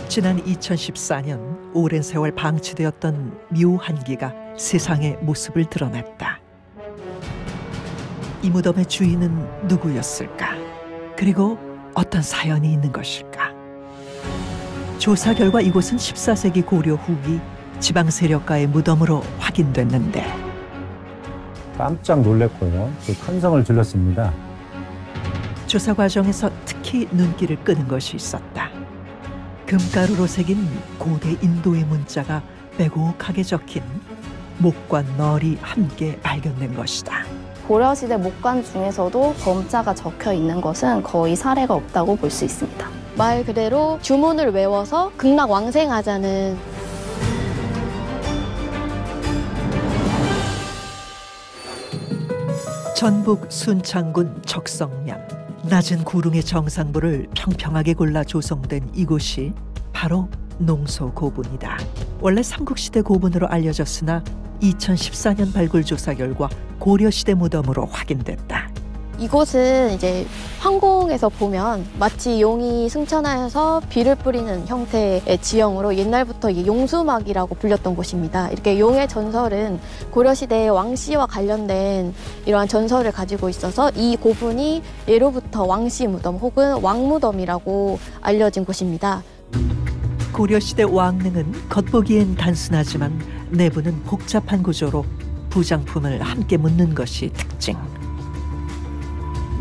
지난 2014년 오랜 세월 방치되었던 묘한 기가 세상의 모습을 드러냈다. 이 무덤의 주인은 누구였을까? 그리고 어떤 사연이 있는 것일까? 조사 결과 이곳은 14세기 고려 후기 지방 세력가의 무덤으로 확인됐는데 깜짝 놀랐고요. 큰 성을 질렀습니다. 조사 과정에서 특히 눈길을 끄는 것이 있었다. 금가루로 새긴 고대 인도의 문자가 빼곡하게 적힌 목관 널이 함께 발견된 것이다. 고려시대 목관 중에서도 범자가 적혀 있는 것은 거의 사례가 없다고 볼 수 있습니다. 말 그대로 주문을 외워서 극락왕생하자는 전북 순창군 적성면. 낮은 구릉의 정상부를 평평하게 골라 조성된 이곳이 바로 농소고분이다. 원래 삼국시대 고분으로 알려졌으나 2014년 발굴 조사 결과 고려시대 무덤으로 확인됐다. 이곳은 이제 황궁에서 보면 마치 용이 승천하여서 비를 뿌리는 형태의 지형으로 옛날부터 용수막이라고 불렸던 곳입니다. 이렇게 용의 전설은 고려시대의 왕씨와 관련된 이러한 전설을 가지고 있어서 이 고분이 예로부터 왕씨 무덤 혹은 왕무덤이라고 알려진 곳입니다. 고려시대 왕릉은 겉보기엔 단순하지만 내부는 복잡한 구조로 부장품을 함께 묻는 것이 특징.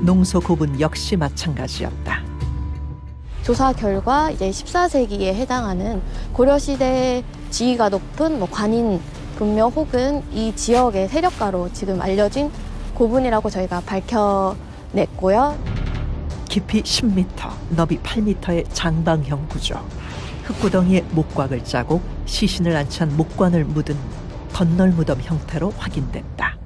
농소고분 역시 마찬가지였다. 조사 결과 이제 14세기에 해당하는 고려시대 지위가 높은 관인 분묘 혹은 이 지역의 세력가로 지금 알려진 고분이라고 저희가 밝혀냈고요. 깊이 10m, 너비 8m의 장방형 구조. 흙구덩이에 목곽을 짜고 시신을 안치한 목관을 묻은 덧널 무덤 형태로 확인됐다.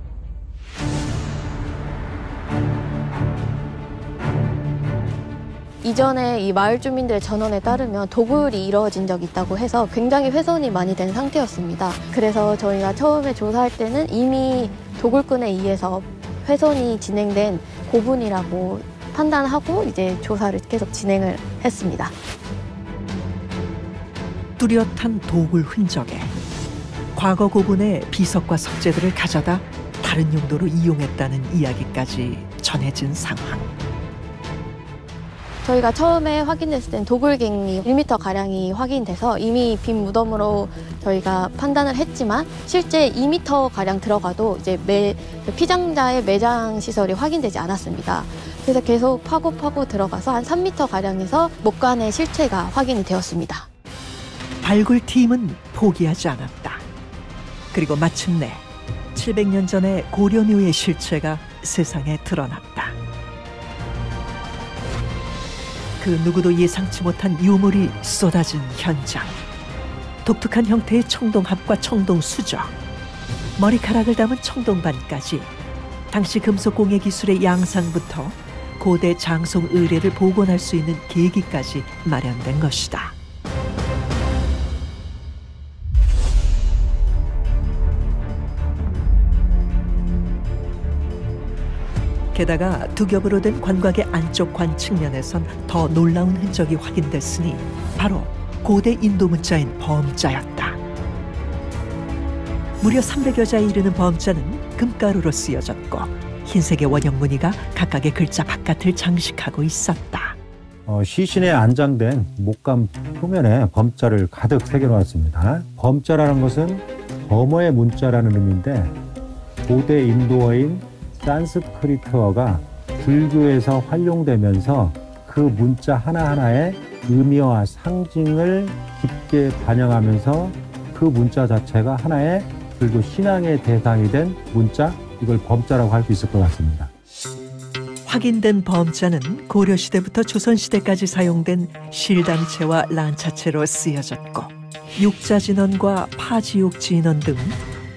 이전에 이 마을 주민들의 전원에 따르면 도굴이 이루어진 적이 있다고 해서 굉장히 훼손이 많이 된 상태였습니다. 그래서 저희가 처음에 조사할 때는 이미 도굴꾼에 의해서 훼손이 진행된 고분이라고 판단하고 이제 조사를 계속 진행을 했습니다. 뚜렷한 도굴 흔적에 과거 고분의 비석과 석재들을 가져다 다른 용도로 이용했다는 이야기까지 전해진 상황. 저희가 처음에 확인했을 땐 도굴갱이 1m가량이 확인돼서 이미 빈 무덤으로 저희가 판단을 했지만 실제 2m가량 들어가도 이제 피장자의 매장 시설이 확인되지 않았습니다. 그래서 계속 파고 들어가서 한 3m가량에서 목관의 실체가 확인이 되었습니다. 발굴팀은 포기하지 않았다. 그리고 마침내 700년 전의 고려묘의 실체가 세상에 드러났다. 그 누구도 예상치 못한 유물이 쏟아진 현장. 독특한 형태의 청동합과 청동수저, 머리카락을 담은 청동반까지 당시 금속공예 기술의 양상부터 고대 장송 의뢰를 복원할 수 있는 계기까지 마련된 것이다. 게다가 두 겹으로 된 관곽의 안쪽 관 측면에선 더 놀라운 흔적이 확인됐으니 바로 고대 인도 문자인 범자였다. 무려 300여 자에 이르는 범자는 금가루로 쓰여졌고 흰색의 원형 무늬가 각각의 글자 바깥을 장식하고 있었다. 시신에 안장된 목감 표면에 범자를 가득 새겨놓았습니다. 범자라는 것은 범어의 문자라는 의미인데 고대 인도어인 산스크리트어가 불교에서 활용되면서 그 문자 하나하나의 의미와 상징을 깊게 반영하면서 그 문자 자체가 하나의 불교 신앙의 대상이 된 문자, 이걸 범자라고 할 수 있을 것 같습니다. 확인된 범자는 고려시대부터 조선시대까지 사용된 실단체와 란차체로 쓰여졌고 육자진언과 파지옥진언 등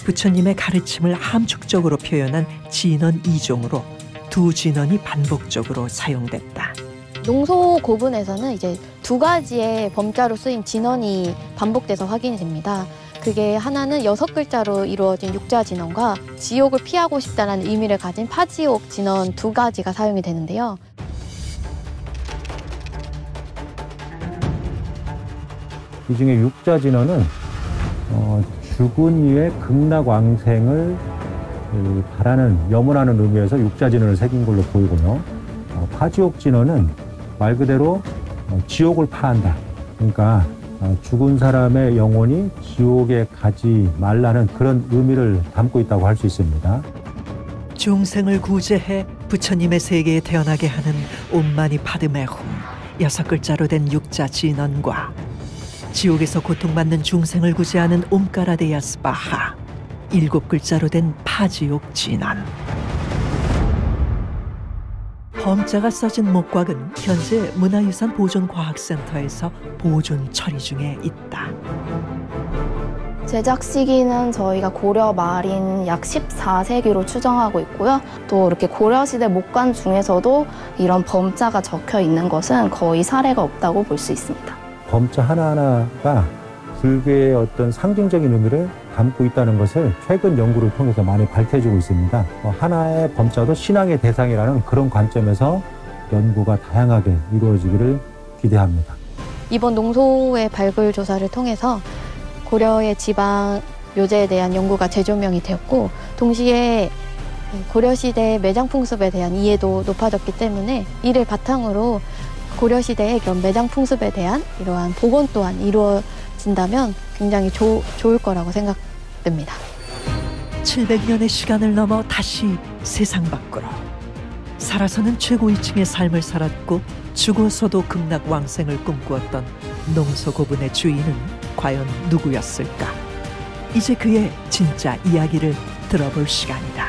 부처님의 가르침을 함축적으로 표현한 진언 2종으로 두 진언이 반복적으로 사용됐다. 농소고분에서는 이제 두 가지의 범자로 쓰인 진언이 반복돼서 확인이 됩니다. 그게 하나는 6글자로 이루어진 육자진언과 지옥을 피하고 싶다는 의미를 가진 파지옥 진언 두 가지가 사용이 되는데요. 이 중에 육자진언은 죽은 이의 극락왕생을 바라는, 염원하는 의미에서 육자진언을 새긴 걸로 보이고요. 파지옥진언은 말 그대로 지옥을 파한다. 그러니까 죽은 사람의 영혼이 지옥에 가지 말라는 그런 의미를 담고 있다고 할 수 있습니다. 중생을 구제해 부처님의 세계에 태어나게 하는 옴마니 파드메 훔 6글자로 된 육자진언과 지옥에서 고통받는 중생을 구제하는 옴까라데야 스바하 7글자로 된 파지옥진언. 범자가 써진 목곽은 현재 문화유산 보존과학센터에서 보존 처리 중에 있다. 제작 시기는 저희가 고려 말인 약 14세기로 추정하고 있고요. 또 이렇게 고려시대 목관 중에서도 이런 범자가 적혀 있는 것은 거의 사례가 없다고 볼 수 있습니다. 범자 하나하나가 불교의 어떤 상징적인 의미를 담고 있다는 것을 최근 연구를 통해서 많이 밝혀지고 있습니다. 하나의 범자도 신앙의 대상이라는 그런 관점에서 연구가 다양하게 이루어지기를 기대합니다. 이번 농소의 발굴 조사를 통해서 고려의 지방 묘제에 대한 연구가 재조명이 되었고, 동시에 고려시대의 매장 풍습에 대한 이해도 높아졌기 때문에 이를 바탕으로 고려시대의 그런 매장 풍습에 대한 이러한 복원 또한 이루어진다면 굉장히 좋을 거라고 생각됩니다. 700년의 시간을 넘어 다시 세상 밖으로. 살아서는 최고위층의 삶을 살았고 죽어서도 극락왕생을 꿈꾸었던 농소고분의 주인은 과연 누구였을까? 이제 그의 진짜 이야기를 들어볼 시간이다.